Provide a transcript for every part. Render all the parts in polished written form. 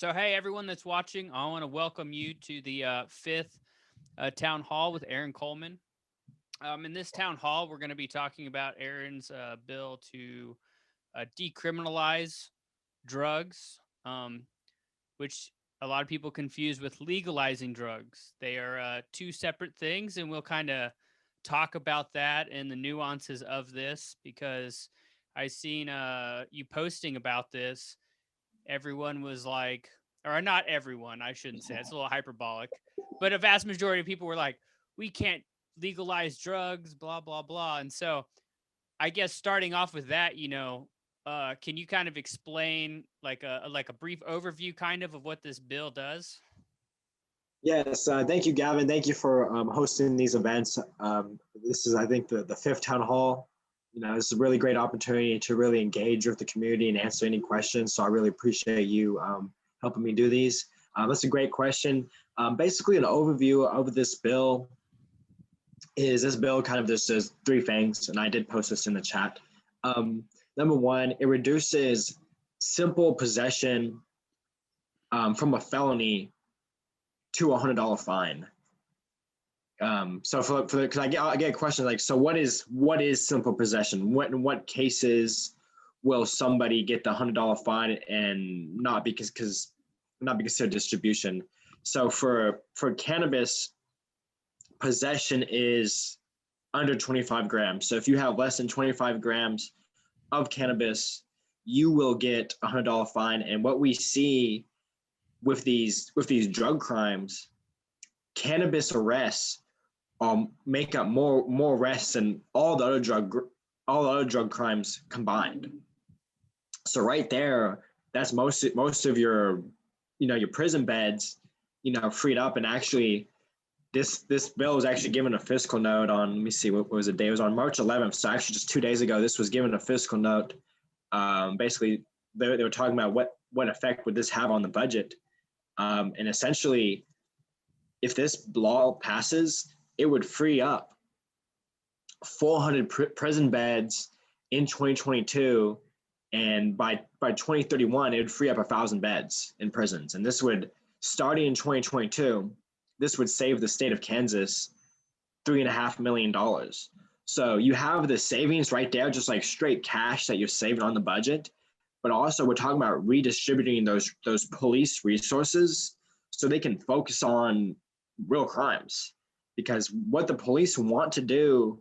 So, hey, everyone that's watching, I want to welcome you to the fifth town hall with Aaron Coleman. In this town hall, we're going to be talking about Aaron's bill to decriminalize drugs, which a lot of people confuse with legalizing drugs. They are two separate things, and we'll kind of talk about that and the nuances of this because I seen you posting about this. Everyone was like, or not everyone, I shouldn't say it's a little hyperbolic, but a vast majority of people were like, we can't legalize drugs, blah, blah, blah. And so I guess starting off with that, can you kind of explain like a brief overview kind of what this bill does? Yes, thank you, Gavin. Thank you for hosting these events. This is, I think, the fifth town hall. It's a really great opportunity to really engage with the community and answer any questions. So I really appreciate you helping me do these. That's a great question. Basically, an overview of this bill is this bill kind of just says three things, and I did post this in the chat. Number one, it reduces simple possession from a felony to $100 fine. So because I get questions like, so what is simple possession? In what cases will somebody get the $100 fine and not be considered distribution? So for cannabis, possession is under 25 grams. So if you have less than 25 grams of cannabis, you will get a $100 fine. And what we see with these drug crimes, cannabis arrests make up more arrests than all the other drug crimes combined. So right there, that's most of your your prison beds freed up. And actually this bill was actually given a fiscal note on, let me see, what was the day? It was on March 11th. So actually just 2 days ago, this was given a fiscal note. Basically they were talking about what effect would this have on the budget. And essentially, if this law passes, it would free up 400 prison beds in 2022, and by 2031, it would free up 1,000 beds in prisons. And this would, starting in 2022, this would save the state of Kansas $3.5 million. So you have the savings right there, just like straight cash that you're saving on the budget. But also we're talking about redistributing those police resources so they can focus on real crimes. Because what the police want to do,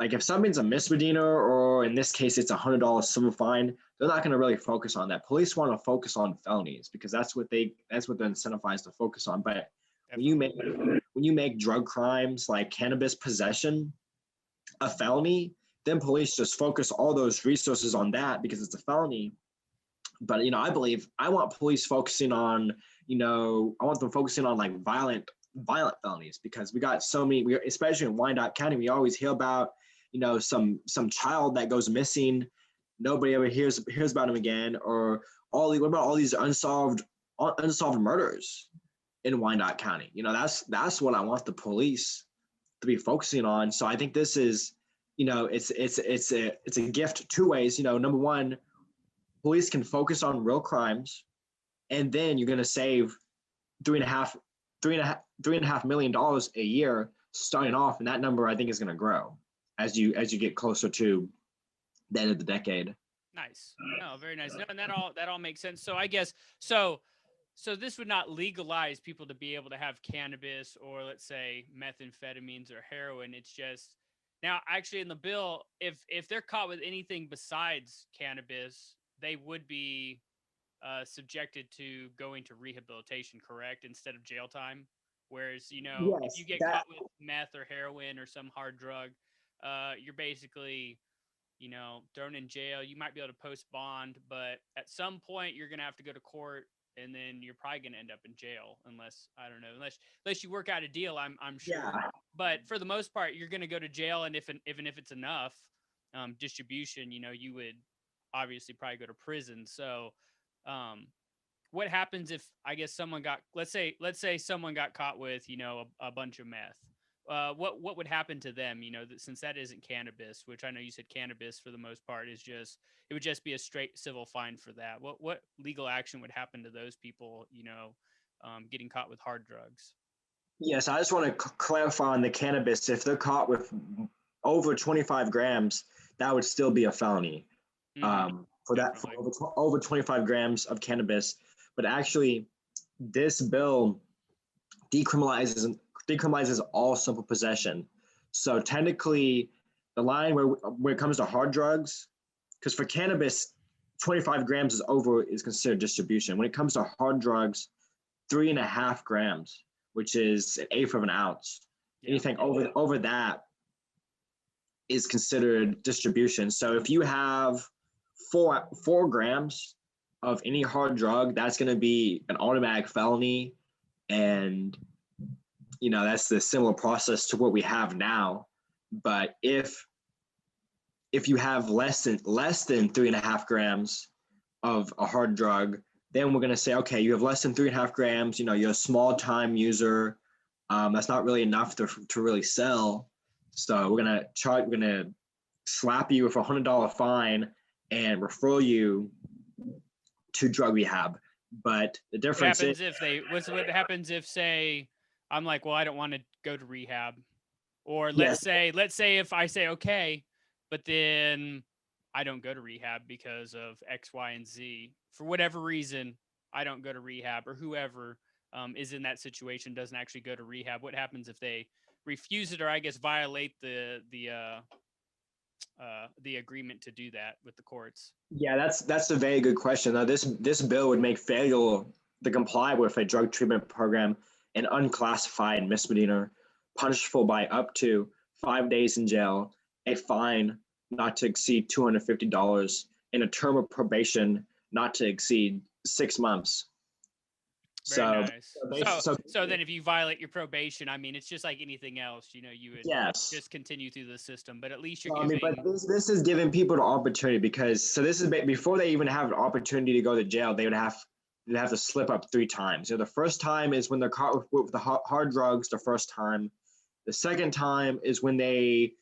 like if something's a misdemeanor, or in this case it's $100 civil fine, they're not going to really focus on that. Police want to focus on felonies because that's what they're incentivized to focus on. But when you make drug crimes like cannabis possession a felony, then police just focus all those resources on that because it's a felony. But I want police focusing on, I want them focusing on like violent felonies, because we got so many, especially in Wyandotte County, we always hear about, some child that goes missing, nobody ever hears about him again, or what about all these unsolved murders in Wyandotte County? That's what I want the police to be focusing on. So I think this is, it's a gift two ways. Number one, police can focus on real crimes, and then you're going to save $3.5 million a year starting off, and that number I think is going to grow as you get closer to the end of the decade. Nice. No, very nice. No, and that all makes sense. So I guess so this would not legalize people to be able to have cannabis or, let's say, methamphetamines or heroin. It's just, now actually in the bill, if they're caught with anything besides cannabis, they would be subjected to going to rehabilitation, correct? Instead of jail time. Whereas, Yes, if you get caught with meth or heroin or some hard drug, you're basically, thrown in jail. You might be able to post bond, but at some point you're going to have to go to court, and then you're probably going to end up in jail unless, I don't know, unless you work out a deal, I'm sure. Yeah. But for the most part, you're going to go to jail. And even if it's enough distribution, you would obviously probably go to prison. So, what happens if, I guess, someone got, let's say someone got caught with, a bunch of meth. what would happen to them? Since that isn't cannabis, which I know you said cannabis for the most part is just, it would just be a straight civil fine for that. What legal action would happen to those people? Getting caught with hard drugs. Yes, I just want to clarify on the cannabis. If they're caught with over 25 grams, that would still be a felony. For over 25 grams of cannabis. But actually, this bill decriminalizes all simple possession. So technically, the line where it comes to hard drugs, because for cannabis, 25 grams is considered distribution. When it comes to hard drugs, 3.5 grams, which is an eighth of an ounce. Yeah. Anything over that is considered distribution. So if you have 4 grams of any hard drug, that's going to be an automatic felony, and that's the similar process to what we have now. But if you have less than 3.5 grams of a hard drug, then we're going to say, okay, you have less than 3.5 grams, you're a small time user. That's not really enough to really sell. So we're going to slap you with a $100 fine and refer you to drug rehab. But the difference is what happens if, say, I'm like, well, I don't want to go to rehab, or let's say if I say, okay, but then I don't go to rehab because of X, Y, and Z. For whatever reason, I don't go to rehab, or whoever is in that situation doesn't actually go to rehab. What happens if they refuse it, or I guess violate the agreement to do that with the courts? Yeah, that's a very good question. Now, this bill would make failure to comply with a drug treatment program an unclassified misdemeanor, punishable by up to 5 days in jail, a fine not to exceed $250, and a term of probation not to exceed 6 months. Very nice. So then if you violate your probation, I mean, it's just like anything else, you would just continue through the system, but at least you're giving... but this is giving people the opportunity, because this is before they even have an opportunity to go to jail, they would have to slip up 3 times. The first time is when they're caught with the hard drugs the first time. The second time is when they,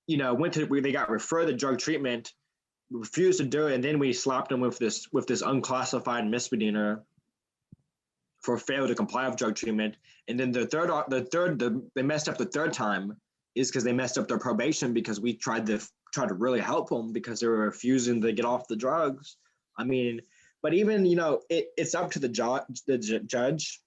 they got referred to drug treatment, refused to do it, and then we slapped them with this unclassified misdemeanor for failure to comply with drug treatment. And then they messed up the third time is because they messed up their probation, because we tried to really help them because they were refusing to get off the drugs. I mean, but even, it's up to the judge.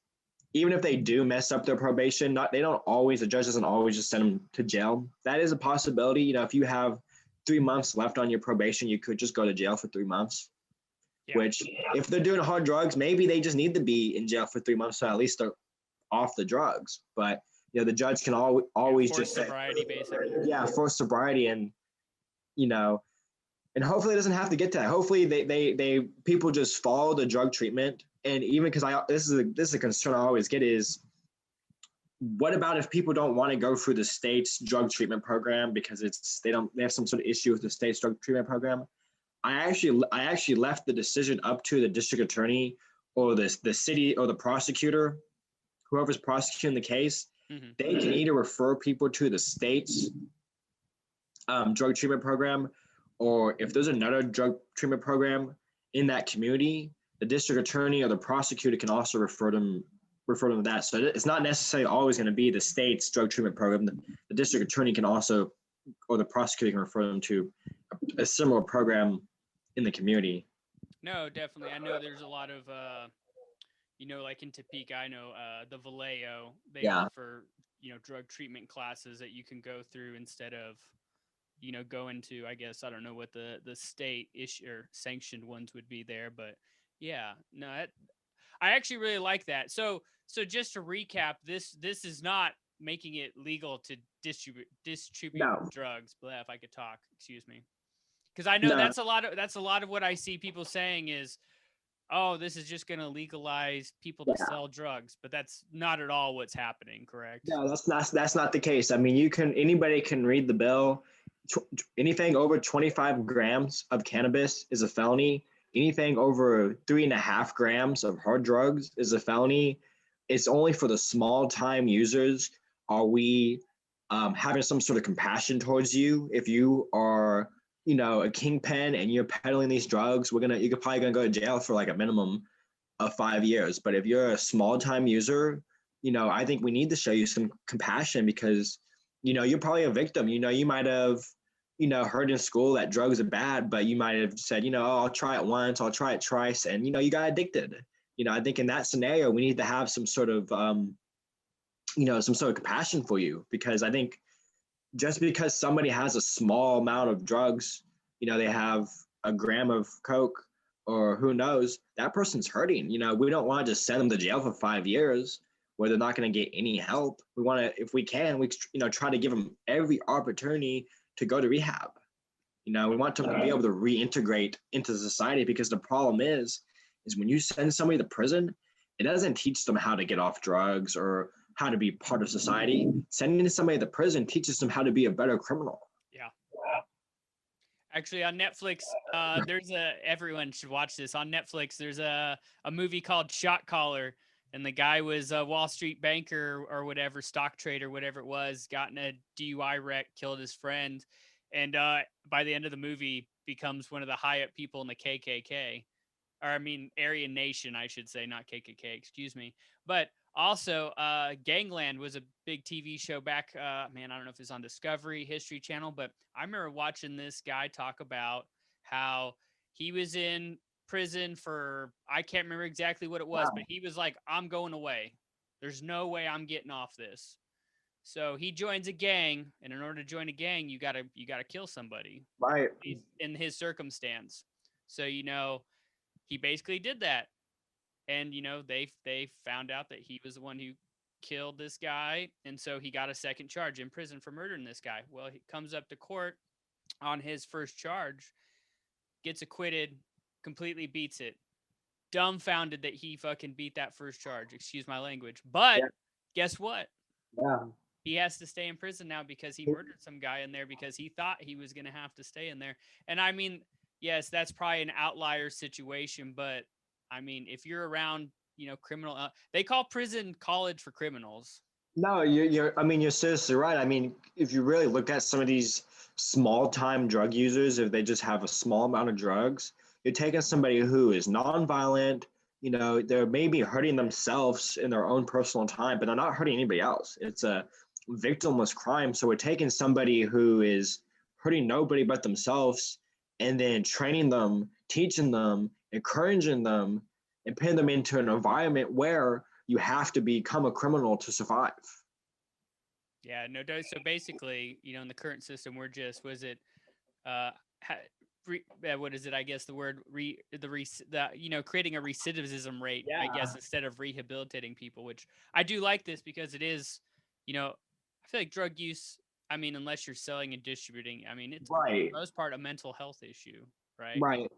Even if they do mess up their probation, the judge doesn't always just send them to jail. That is a possibility. If you have 3 months left on your probation, you could just go to jail for 3 months. Yeah. Which, if they're doing hard drugs, maybe they just need to be in jail for 3 months, so at least they're off the drugs. But the judge can always just say, sobriety, basically. Yeah, forced sobriety, and and hopefully it doesn't have to get to that. Hopefully they people just follow the drug treatment. And even because this is a concern I always get is, what about if people don't want to go through the state's drug treatment program because they have some sort of issue with the state's drug treatment program? I actually left the decision up to the district attorney or the city or the prosecutor, whoever's prosecuting the case. Mm-hmm. They can either refer people to the state's drug treatment program, or if there's another drug treatment program in that community, the district attorney or the prosecutor can also refer them to that. So it's not necessarily always going to be the state's drug treatment program. The district attorney can also, or the prosecutor can refer them to a similar program in the community. No, definitely. I know there's a lot of, like in Topeka, I know the WyCo, they offer, drug treatment classes that you can go through instead of, going to, I guess, I don't know what the state issue or sanctioned ones would be there, but yeah, no, I actually really like that. So just to recap, this is not making it legal to distribute drugs. But if I could talk, excuse me. Because I know that's a lot of what I see people saying is, oh, this is just going to legalize people to sell drugs, but that's not at all what's happening, correct? No, that's not the case. I mean, anybody can read the bill. Anything over 25 grams of cannabis is a felony. Anything over 3.5 grams of hard drugs is a felony. It's only for the small time users Are we having some sort of compassion towards you? If you are, a kingpin and you're peddling these drugs, you're probably gonna go to jail for like a minimum of 5 years. But if you're a small time user, I think we need to show you some compassion because, you're probably a victim. You might have, heard in school that drugs are bad, but you might have said, oh, I'll try it once, I'll try it twice, and you got addicted. I think in that scenario, we need to have some sort of, some sort of compassion for you, because I think just because somebody has a small amount of drugs, they have a gram of coke or who knows, that person's hurting. We don't want to just send them to jail for 5 years where they're not going to get any help. We want to, if we can, we try to give them every opportunity to go to rehab. We want them to be able to reintegrate into society, because the problem is when you send somebody to prison, it doesn't teach them how to get off drugs or how to be part of society. Sending somebody to prison teaches them how to be a better criminal. Yeah. Actually, on Netflix, everyone should watch this. On Netflix, there's a movie called Shot Caller, and the guy was a Wall Street banker or whatever, stock trader, whatever it was, got in a DUI wreck, killed his friend, and by the end of the movie becomes one of the high up people in the KKK. Or I mean, Aryan Nation, I should say, not KKK, excuse me. But also, Gangland was a big TV show back, I don't know if it's on Discovery, History Channel, but I remember watching this guy talk about how he was in prison for, I can't remember exactly what it was, but he was like, I'm going away. There's no way I'm getting off this. So he joins a gang, and in order to join a gang, you gotta kill somebody. Right. In his circumstance. So, he basically did that. And, they found out that he was the one who killed this guy. And so he got a second charge in prison for murdering this guy. Well, he comes up to court on his first charge, gets acquitted, completely beats it. Dumbfounded that he fucking beat that first charge. Excuse my language. But guess what? Yeah. He has to stay in prison now because he murdered some guy in there because he thought he was going to have to stay in there. And I mean, yes, that's probably an outlier situation, but I mean, if you're around, criminal, they call prison college for criminals. No, you're seriously right. I mean, if you really look at some of these small time drug users, if they just have a small amount of drugs, you're taking somebody who is nonviolent, they're maybe hurting themselves in their own personal time, but they're not hurting anybody else. It's a victimless crime. So we're taking somebody who is hurting nobody but themselves, and then training them, teaching them, encouraging them, and putting them into an environment where you have to become a criminal to survive. Yeah, no doubt. So basically, in the current system, we're just, what is it? I guess the word creating a recidivism rate, I guess, instead of rehabilitating people, which I do like this because it is, I feel like drug use, I mean, unless you're selling and distributing, I mean, it's for the most part a mental health issue, right? Right.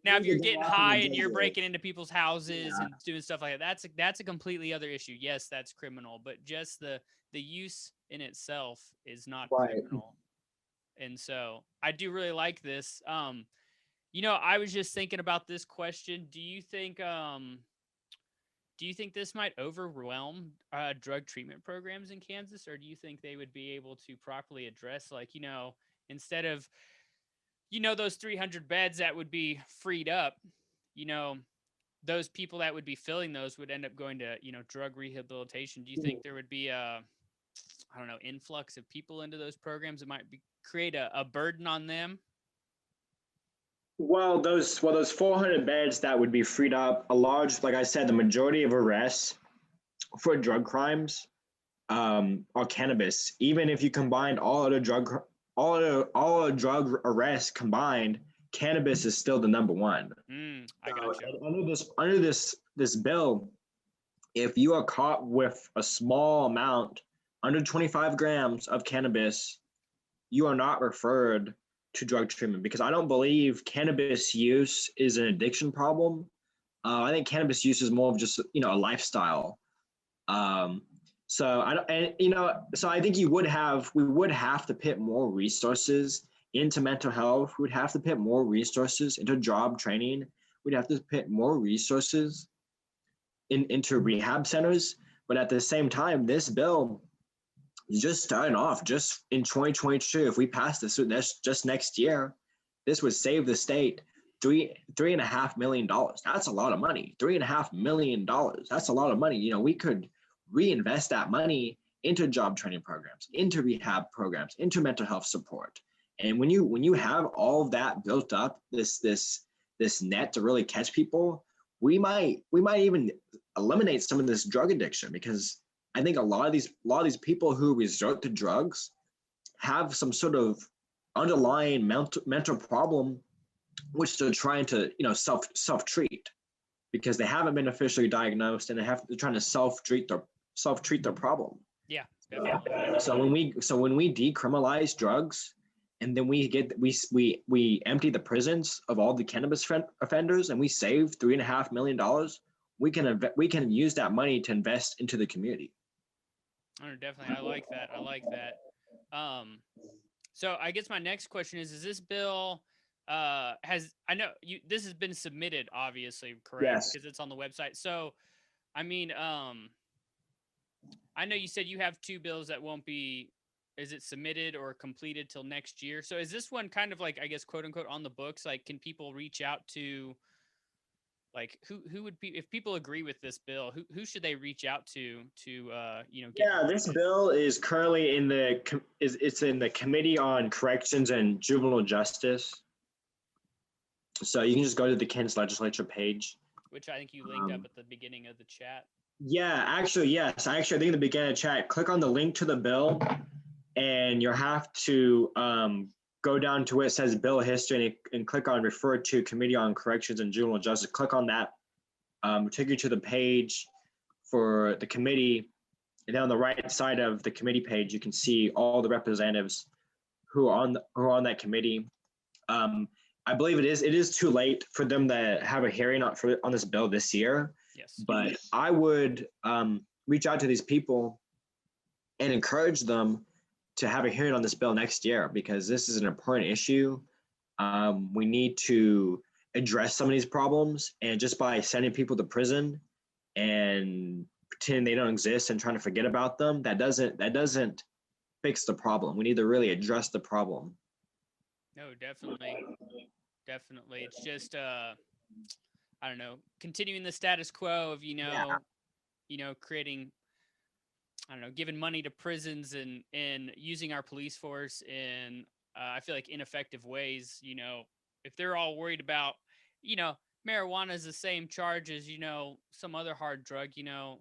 Now if you're getting high and you're breaking into people's houses and doing stuff like that, that's a completely other issue. Yes, that's criminal, but just the use in itself is not criminal. And so I do really like this. I was just thinking about this question. Do you think this might overwhelm drug treatment programs in Kansas, or do you think they would be able to properly address, like, instead of, those 300 beds that would be freed up, those people that would be filling those would end up going to, drug rehabilitation. Do you think there would be a, I don't know, influx of people into those programs that might create a burden on them? Well, those 400 beds that would be freed up, like I said, the majority of arrests for drug crimes are cannabis. Even if you combined all drug arrests combined, cannabis is still the number one. I got you. Under this bill, if you are caught with a small amount, under 25 grams of cannabis, you are not referred to drug treatment, because I don't believe cannabis use is an addiction problem. I think cannabis use is more of just, a lifestyle. So I think we would have to put more resources into mental health. We'd have to put more resources into job training. We'd have to put more resources into rehab centers. But at the same time, this bill just starting off, just in 2022, if we pass this, that's just next year, this would save the state $3.5 million. That's a lot of money. $3.5 million. That's a lot of money. We could reinvest that money into job training programs, into rehab programs, into mental health support. And when you have all of that built up, this net to really catch people, we might even eliminate some of this drug addiction, because I think a lot of these people who resort to drugs have some sort of underlying mental problem, which they're trying to self treat, because they haven't been officially diagnosed, and they're trying to self treat their problem. Yeah, definitely. So when we decriminalize drugs, and then we empty the prisons of all the cannabis offenders, and we save $3.5 million, we can use that money to invest into the community. Oh, definitely. I like that. So I guess my next question is this bill I know this has been submitted, obviously, correct? Yes. Because it's on the website. So, I mean, I know you said you have two bills that won't be, is it submitted or completed till next year? So is this one kind of like, I guess, quote unquote, on the books? Like, can people reach out to, like, who would be, if people agree with this bill, who should they reach out to get this bill is currently in the Committee on Corrections and Juvenile Justice. So you can just go to the Kansas Legislature page, which I think you linked up at the beginning of the chat. Yeah, actually, yes. I think in the beginning of the chat, click on the link to the bill, and you'll have to go down to where it says bill history and click on refer to Committee on Corrections and Juvenile Justice. Click on that. Take you to the page for the committee. And then on the right side of the committee page, you can see all the representatives who are on that committee. I believe it is too late for them to have a hearing on this bill this year. Yes. But I would reach out to these people and encourage them to have a hearing on this bill next year, because this is an important issue. We need to address some of these problems, and just by sending people to prison and pretending they don't exist and trying to forget about them, that doesn't fix the problem. We need to really address the problem. No, definitely. It's just I don't know, continuing the status quo of creating, I don't know, giving money to prisons and using our police force in I feel like ineffective ways. If they're all worried about marijuana is the same charge as some other hard drug, and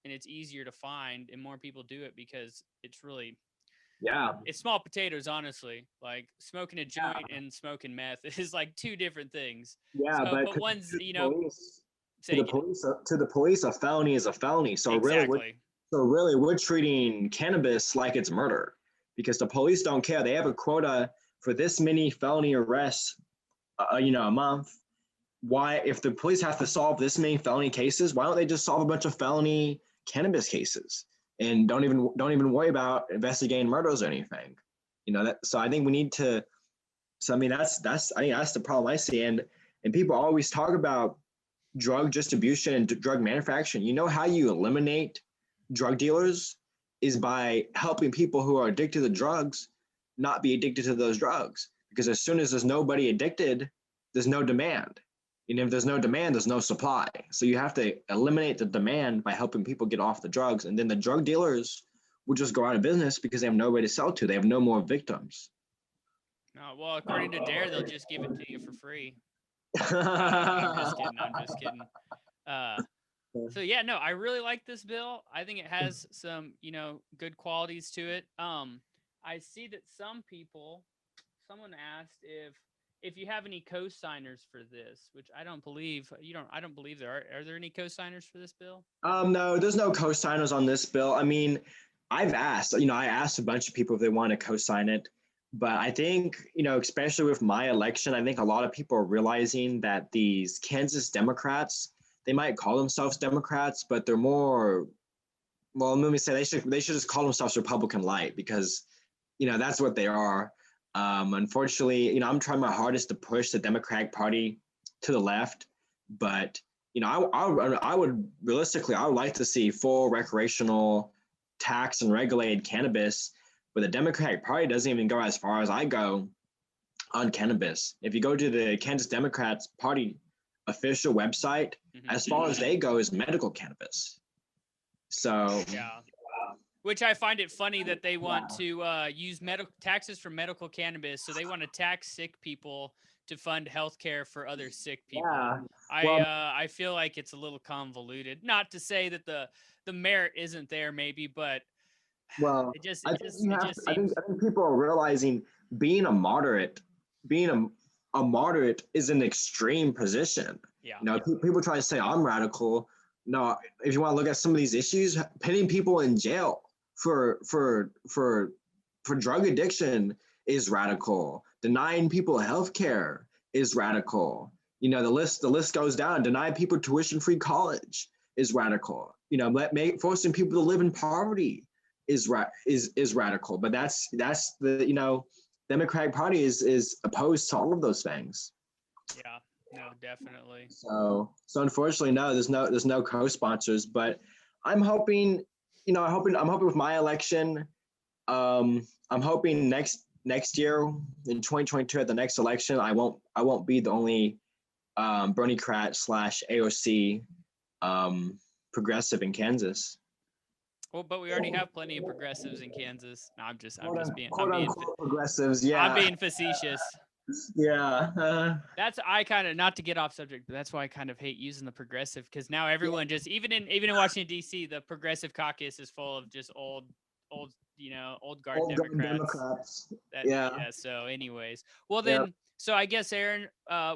it's easier to find and more people do it because it's really it's small potatoes, honestly. Like smoking a joint and smoking meth is like two different things. Yeah, so, but one's to the police, a felony is a felony. So exactly. really, we're treating cannabis like it's murder, because the police don't care. They have a quota for this many felony arrests, a month. Why, if the police have to solve this many felony cases, why don't they just solve a bunch of felony cannabis cases and don't even worry about investigating murders or anything? So I think we need to. So I mean, that's the problem I see, and people always talk about drug distribution and drug manufacturing. You know how you eliminate drug dealers is by helping people who are addicted to drugs not be addicted to those drugs, because as soon as there's nobody addicted, there's no demand. If there's no demand, there's no supply. So you have to eliminate the demand by helping people get off the drugs, and then the drug dealers will just go out of business because they have nobody to sell to. They have no more victims. No, well, according to Dare, they'll just give it to you for free. I'm just kidding. So yeah, no, I really like this bill. I think it has some, good qualities to it. I see that someone asked if you have any co-signers for this, which I don't believe there are there any co-signers for this bill? No, there's no co-signers on this bill. I mean, I've asked, I asked a bunch of people if they want to co-sign it, but I think, especially with my election, I think a lot of people are realizing that these Kansas Democrats, they might call themselves Democrats, but they're more, well, let me say they should just call themselves Republican light, because, that's what they are. Unfortunately, I'm trying my hardest to push the Democratic Party to the left, but I would realistically, I would like to see full recreational tax and regulate cannabis, but the Democratic Party doesn't even go as far as I go on cannabis. If you go to the Kansas Democrats Party official website, as far as they go is medical cannabis. So yeah. Which I find it funny that they want to use taxes for medical cannabis, so they want to tax sick people to fund healthcare for other sick people. Yeah. I feel like it's a little convoluted. Not to say that the merit isn't there, maybe, but well, it just I seems. think people are realizing being a moderate is an extreme position. Yeah. You know, people try to say I'm radical. No, if you want to look at some of these issues, putting people in jail for drug addiction is radical. Denying people health care is radical. You know, the list goes down. Denying people tuition-free college is radical. You know, forcing people to live in poverty is radical. But that's the, you know, Democratic Party is opposed to all of those things. Yeah. No, definitely. So unfortunately, no, there's no co-sponsors, but I'm hoping, you know, I'm hoping with my election, I'm hoping next year in 2022 at the next election, I won't be the only Bernie-crat / AOC progressive in Kansas. Well, but we already have plenty of progressives in Kansas. No, I'm just being progressives. Yeah, I'm being facetious. Yeah. I kind of, not to get off subject, but that's why I kind of hate using the progressive, because now everyone just, even in Washington D.C., the progressive caucus is full of just old guard Democrats. So anyways, well then, so I guess, Aaron,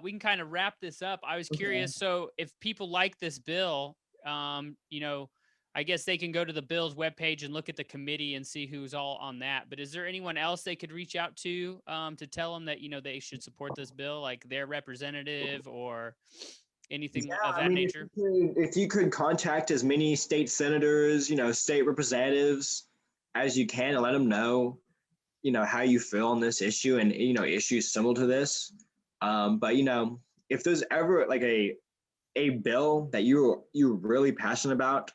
we can kind of wrap this up. I was curious. So if people like this bill, you know, I guess they can go to the bill's webpage and look at the committee and see who's all on that. But is there anyone else they could reach out to tell them that, you know, they should support this bill, like their representative or anything of that nature? If you could contact as many state senators, you know, state representatives as you can, and let them know, you know, how you feel on this issue and, you know, issues similar to this. But, you know, if there's ever like a bill that you're really passionate about,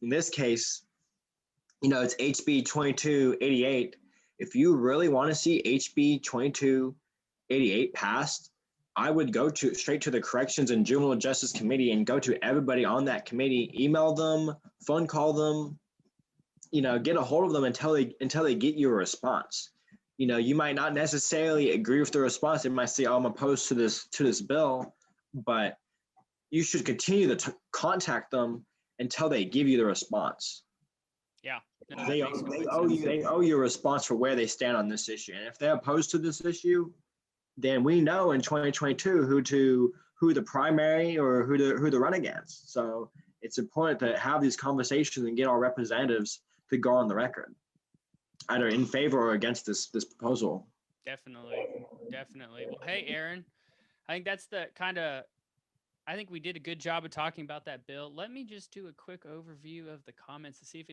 in this case, you know, it's HB 2288. If you really want to see HB 2288 passed, I would go straight to the Corrections and Juvenile Justice Committee and go to everybody on that committee, email them, phone call them, you know, get a hold of them until they get you a response. You know, you might not necessarily agree with the response. They might say, "Oh, I'm opposed to this bill," but you should continue to contact them until they give you the response. Yeah. No, they owe you a response for where they stand on this issue. And if they're opposed to this issue, then we know in 2022 who the primary or who to run against. So it's important to have these conversations and get our representatives to go on the record, either in favor or against this proposal. Definitely. Well, hey, Aaron, I think that's I think we did a good job of talking about that bill. Let me just do a quick overview of the comments to see if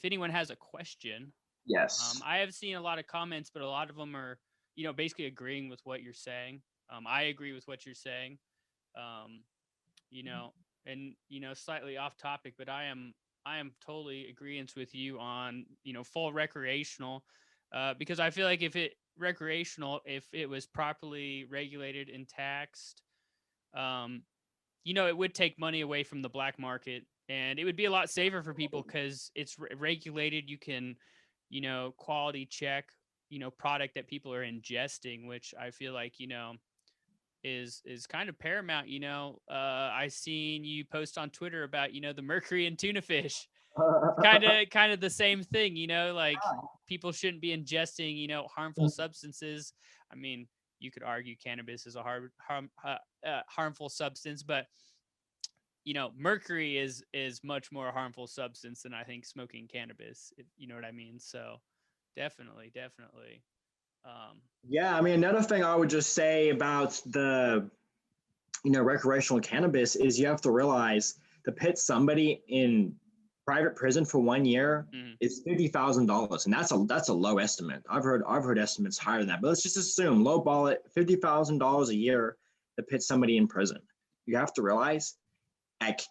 anyone has a question. Yes. I have seen a lot of comments, but a lot of them are, you know, basically agreeing with what you're saying. I agree with what you're saying. You know, and, you know, slightly off topic, but I am totally agreeing with you on, you know, full recreational, because I feel like if it was properly regulated and taxed, you know, it would take money away from the black market, and it would be a lot safer for people because it's regulated. You can, you know, quality check, you know, product that people are ingesting, which I feel like, you know, is kind of paramount. You know, I seen you post on Twitter about, you know, the mercury in tuna fish. kind of the same thing, you know, like people shouldn't be ingesting, you know, harmful substances. I mean, you could argue cannabis is a harmful substance, but, you know, mercury is much more harmful substance than I think smoking cannabis, if you know what I mean. So definitely. Yeah, I mean, another thing I would just say about the, you know, recreational cannabis is you have to realize to put somebody in private prison for 1 year is $50,000, and that's a low estimate. I've heard estimates higher than that, but let's just assume lowball it, $50,000 a year to put somebody in prison. You have to realize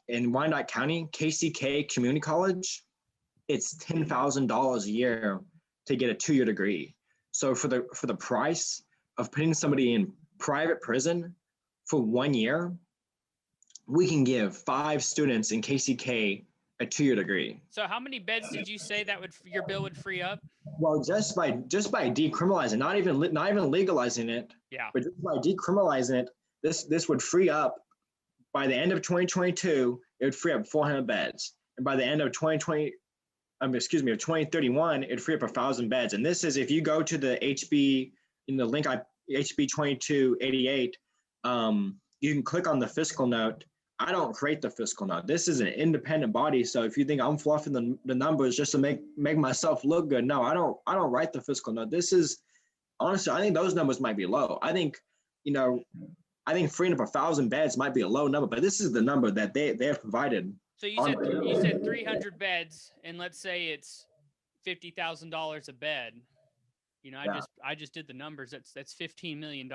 in Wyandotte County, KCK Community College it's $10,000 a year to get a 2-year degree. So for the price of putting somebody in private prison for 1 year, we can give 5 students in KCK a 2-year degree. So how many beds did you say that your bill would free up? Well, just by decriminalizing, not even legalizing it, Yeah. but just by decriminalizing it, this would free up, by the end of 2022, it would free up 400 beds, and by the end of 2031, it'd free up 1,000 beds. And this is if you go to the HB in the link HB 2288, you can click on the fiscal note. I don't create the fiscal note. This is an independent body. So if you think I'm fluffing the numbers just to make myself look good, no, I don't write the fiscal note. This is, honestly, I think those numbers might be low. I think freeing up 1,000 beds might be a low number, but this is the number that they have provided. So you said 300 beds, and let's say it's $50,000 a bed. I just did the numbers. That's $15 million.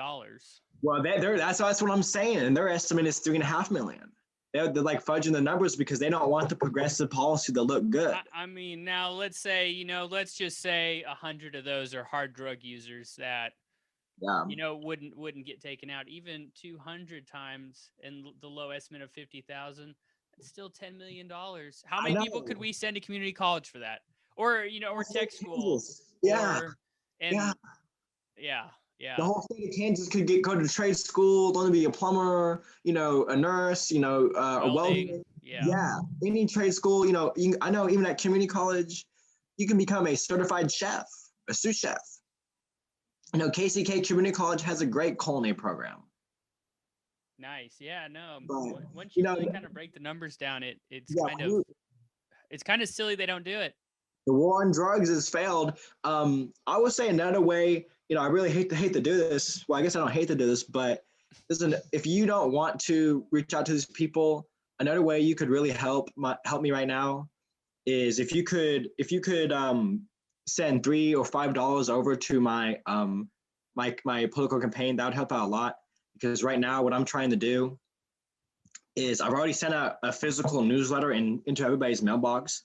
Well, that's what I'm saying, and their estimate is $3.5 million. They're like fudging the numbers because they don't want the progressive policy to look good. I mean, now let's say, let's just say 100 of those are hard drug users that, wouldn't get taken out. Even 200 times, and the low estimate of 50,000, it's still $10 million. How many people could we send to community college for that? Or, or tech school? Yeah. Yeah. The whole state of Kansas could go to trade school, learn to be a plumber, a nurse, a welder. Yeah. Any trade school, I know even at community college, you can become a certified chef, a sous chef. KCK Community College has a great culinary program. Nice. Yeah, no. But, once you really kind of break the numbers down, it's kind of silly they don't do it. The war on drugs has failed. I would say another way, I really hate to do this. Well, I guess I don't hate to do this, but if you don't want to reach out to these people, another way you could really help me right now is if you could send $3 or $5 over to my my political campaign. That would help out a lot, because right now what I'm trying to do is I've already sent out a physical newsletter into everybody's mailbox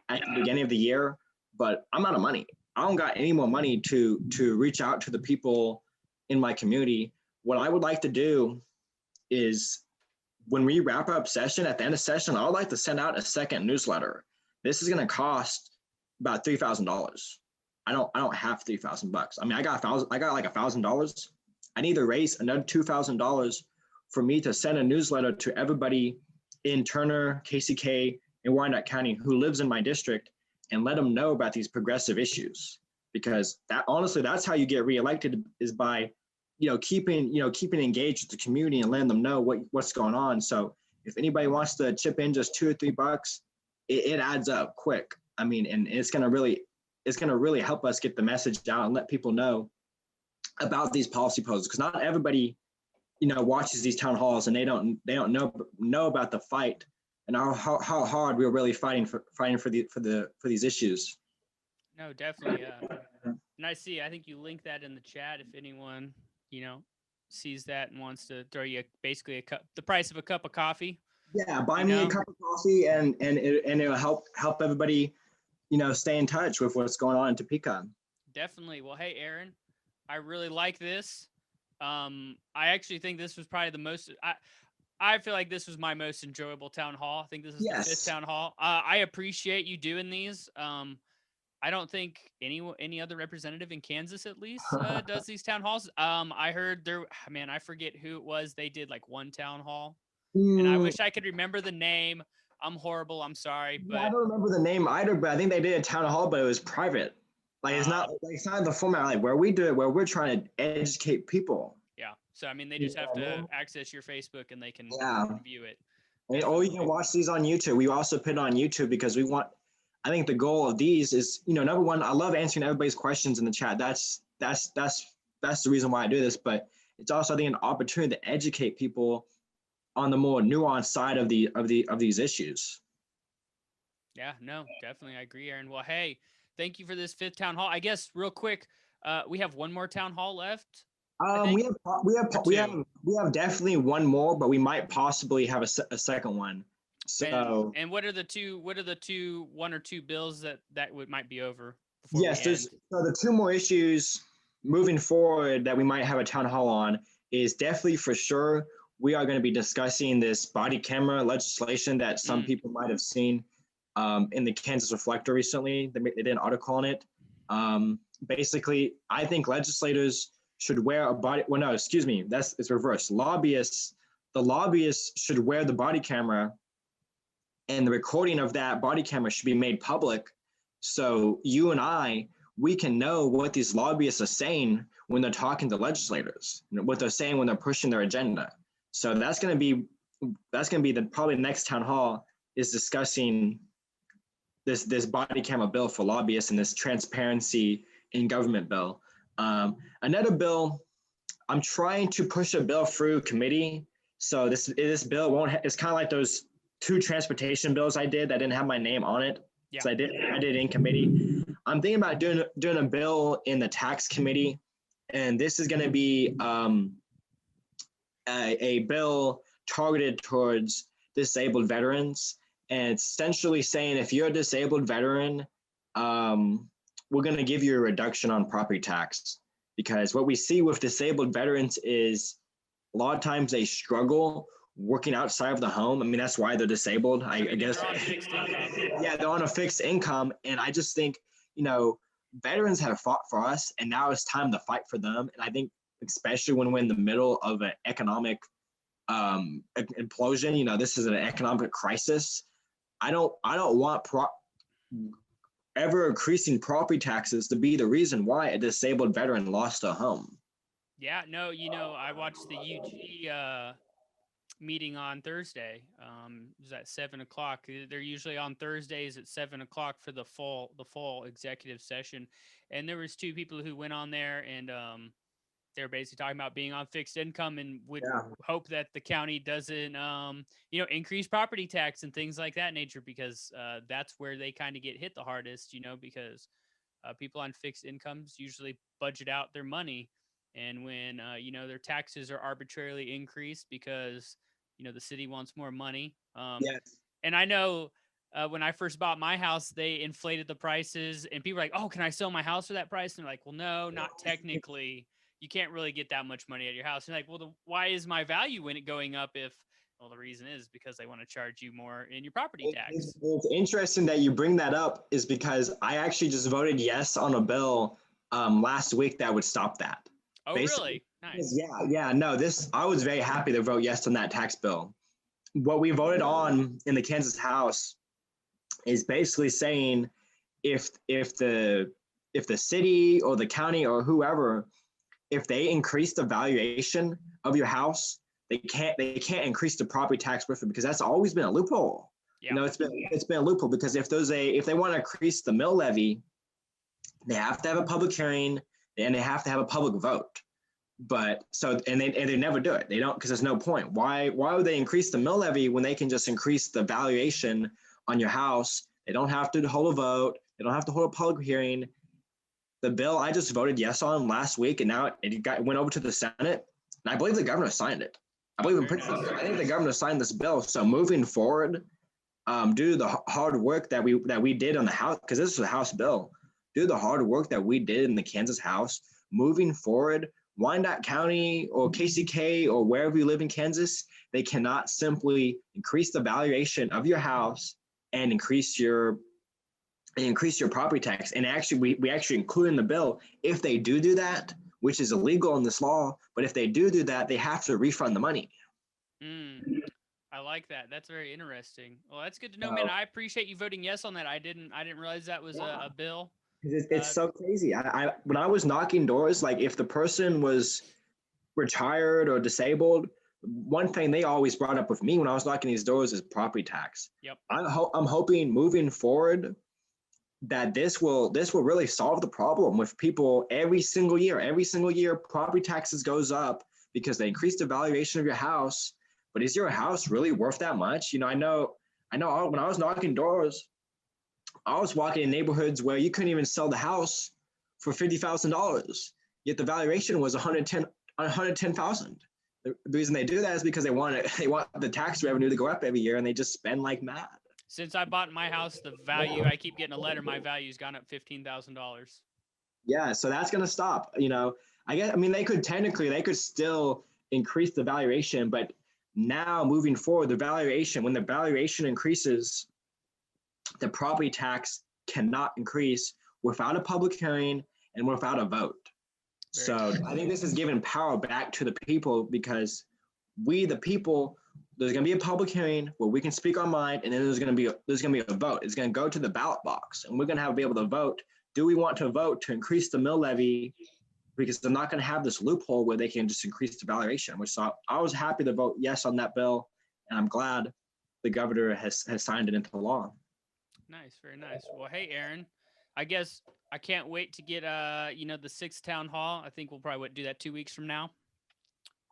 at the beginning of the year, but I'm out of money. I don't got any more money to reach out to the people in my community. What I would like to do is, when we wrap up session, at the end of session, I would like to send out a second newsletter. This is going to cost about $3,000. I don't have $3,000. I mean, I got like $1,000. I need to raise another $2,000 for me to send a newsletter to everybody in Turner, KCK, and Wyandotte County who lives in my district, and let them know about these progressive issues. Because that's how you get reelected, is by, keeping engaged with the community and letting them know what's going on. So if anybody wants to chip in just $2 or $3, it adds up quick. I mean, and it's going to really help us get the message out and let people know about these policy proposals, because not everybody, watches these town halls, and they don't know about the fight and how hard we're really fighting for these issues. No, definitely. And I think you link that in the chat if anyone, sees that and wants to throw you basically the price of a cup of coffee. Yeah, buy me a cup of coffee, and it'll help everybody, stay in touch with what's going on in Topeka. Definitely. Well, hey, Aaron, I really like this. I actually think this was probably the most. I feel like this was my most enjoyable town hall. I think this is the 5th town hall. I appreciate you doing these. I don't think any other representative in Kansas, at least, does these town halls. I heard I forget who it was. They did like one town hall, and I wish I could remember the name. I'm horrible. I'm sorry, but I don't remember the name either. But I think they did a town hall, but it was private. Like it's not the format like where we do it, where we're trying to educate people. Yeah. So I mean, they just have to access your Facebook and they can view it. Or you can watch these on YouTube. We also put it on YouTube because we want. I think the goal of these is, number one, I love answering everybody's questions in the chat. That's the reason why I do this. But it's also, I think, an opportunity to educate people on the more nuanced side of these issues. Yeah, no, definitely, I agree, Aaron. Well, hey, thank you for this 5th town hall. I guess real quick, we have one more town hall left. We have definitely one more, but we might possibly have a second one. So and what are the two one or two bills that might be over before yes, we there's end? so the two more issues moving forward that we might have a town hall on is definitely for sure we are going to be discussing this body camera legislation that some people might have seen in the Kansas Reflector recently. They did an article on it. Basically, I think legislators should wear a body. Well, no, excuse me. It's reversed. The lobbyists should wear the body camera, and the recording of that body camera should be made public. So you and we can know what these lobbyists are saying when they're talking to legislators, what they're saying when they're pushing their agenda. So that's going to be probably the next town hall is discussing this body camera bill for lobbyists and this transparency in government bill. Another bill, I'm trying to push a bill through committee. So this bill won't. It's kind of like those two transportation bills I did that didn't have my name on it. Yeah. So I did in committee. I'm thinking about doing a bill in the tax committee, and this is going to be a bill targeted towards disabled veterans, and essentially saying if you're a disabled veteran, we're going to give you a reduction on property tax, because what we see with disabled veterans is a lot of times they struggle working outside of the home. I mean, that's why they're disabled, I guess. Yeah, they're on a fixed income. And I just think, veterans have fought for us, and now it's time to fight for them. And I think, especially when we're in the middle of an economic implosion, this is an economic crisis. I don't want ever increasing property taxes to be the reason why a disabled veteran lost a home. Yeah, no, I watched the UG meeting on Thursday. It was at 7:00. They're usually on Thursdays at 7:00 for the fall executive session. And there was two people who went on there, and they're basically talking about being on fixed income and would hope that the county doesn't, increase property tax and things like that nature, because that's where they kind of get hit the hardest, because people on fixed incomes usually budget out their money. And when, their taxes are arbitrarily increased because, the city wants more money. Yes. And I know when I first bought my house, they inflated the prices, and people were like, "Oh, can I sell my house for that price?" And they're like, "Well, no, not technically. You can't really get that much money at your house." And like, "Well, why is my value going up if?" Well, the reason is because they want to charge you more in your property tax. It's interesting that you bring that up, is because I actually just voted yes on a bill last week that would stop that. Oh, really? Nice. Yeah. No, I was very happy to vote yes on that tax bill. What we voted on in the Kansas House is basically saying if the city or the county or whoever, if they increase the valuation of your house, they can't increase the property tax with it, because that's always been a loophole. Yeah. It's been a loophole, because if they want to increase the mill levy, they have to have a public hearing and they have to have a public vote. But they never do it. They don't, because there's no point. Why would they increase the mill levy when they can just increase the valuation on your house? They don't have to hold a vote. They don't have to hold a public hearing. The bill I just voted yes on last week, and now it went over to the Senate, and I believe the governor signed it. I think the governor signed this bill. So moving forward, due to the hard work that we did on the House, because this is a House bill, due to the hard work that we did in the Kansas House, moving forward, Wyandotte County or KCK or wherever you live in Kansas, they cannot simply increase the valuation of your house and increase your property tax. And actually, we actually include in the bill, if they do that, which is illegal in this law, but if they do that, they have to refund the money. I like that. That's very interesting. Well, that's good to know, man. I appreciate you voting yes on that. I didn't realize that was a bill. It's so crazy. When I was knocking doors, like if the person was retired or disabled, one thing they always brought up with me when I was knocking these doors is property tax. Yep. I'm hoping moving forward that this will really solve the problem with people every single year. Every single year, property taxes goes up because they increase the valuation of your house. But is your house really worth that much? I know when I was knocking doors, I was walking in neighborhoods where you couldn't even sell the house for $50,000, yet the valuation was $110,000. The reason they do that is because they want the tax revenue to go up every year, and they just spend like mad. Since I bought my house, the value, I keep getting a letter, my value's gone up $15,000. Yeah, so that's gonna stop. I mean, they could still increase the valuation, but now moving forward, when the valuation increases, the property tax cannot increase without a public hearing and without a vote. So I think this is giving power back to the people, because we, the people, there's going to be a public hearing where we can speak our mind, and then there's going to be a vote. It's going to go to the ballot box, and we're going to be able to vote. Do we want to vote to increase the mill levy? Because they're not going to have this loophole where they can just increase the valuation. So I was happy to vote yes on that bill, and I'm glad the governor has signed it into law. Nice, very nice. Well, hey, Aaron, I guess I can't wait to get the 6th town hall. I think we'll probably do that 2 weeks from now.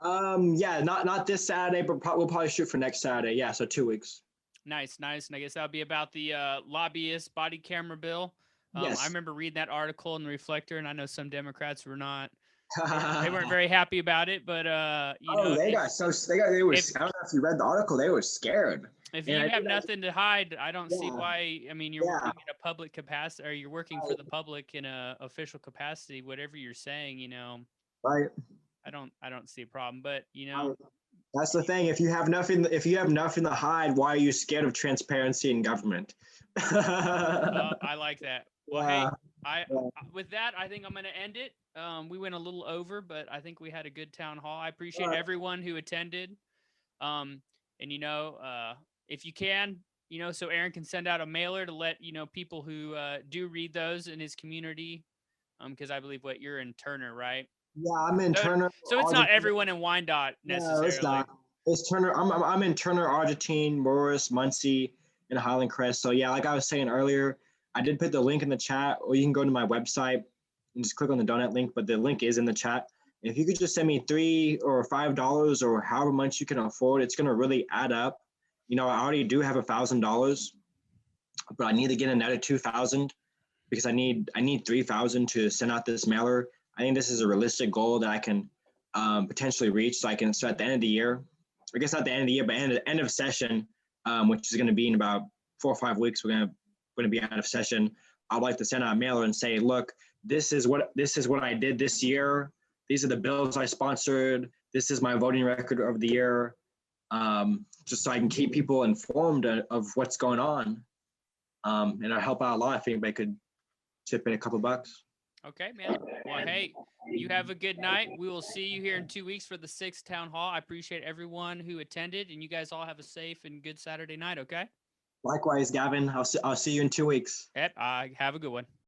Yeah, not this Saturday, but we'll probably shoot for next Saturday. Yeah, so 2 weeks. Nice. And I guess that'll be about the lobbyist body camera bill. Yes. I remember reading that article in the Reflector, and I know some Democrats were not. They weren't very happy about it, but I don't know if you read the article, they were scared. If you have nothing to hide, I don't see why. I mean, you're working in a public capacity, or you're working for the public in a official capacity. Whatever you're saying, right? I don't see a problem, but that's the thing. If you have nothing to hide, why are you scared of transparency in government? I like that. Well, hey, with that, I think I'm going to end it. We went a little over, but I think we had a good town hall. I appreciate everyone who attended. And if you can, so Aaron can send out a mailer to let people who do read those in his community, because I believe you're in Turner, right? Yeah, I'm in Turner. So it's not everyone in Wyandotte necessarily. No, it's not. It's Turner. I'm in Turner, Argentine, Morris, Muncie, and Highland Crest. So yeah, like I was saying earlier, I did put the link in the chat, or you can go to my website and just click on the donut link, but the link is in the chat. If you could just send me $3 or $5 or however much you can afford, it's going to really add up. I already do have $1,000, but I need to get another 2,000 because I need 3,000 to send out this mailer. I think this is a realistic goal that I can potentially reach, so I can start at the end of the year. I guess not the end of the year, but end of session, which is going to be in about 4 or 5 weeks. We're going to be out of session. I'd like to send out a mailer and say, look, this is what I did this year. These are the bills I sponsored. This is my voting record of the year, just so I can keep people informed of what's going on. And it'll help out a lot if anybody could chip in a couple bucks. Okay, man. Well, hey, you have a good night. We will see you here in 2 weeks for the 6th town hall. I appreciate everyone who attended, and you guys all have a safe and good Saturday night, okay? Likewise, Gavin. I'll see you in 2 weeks. Have a good one.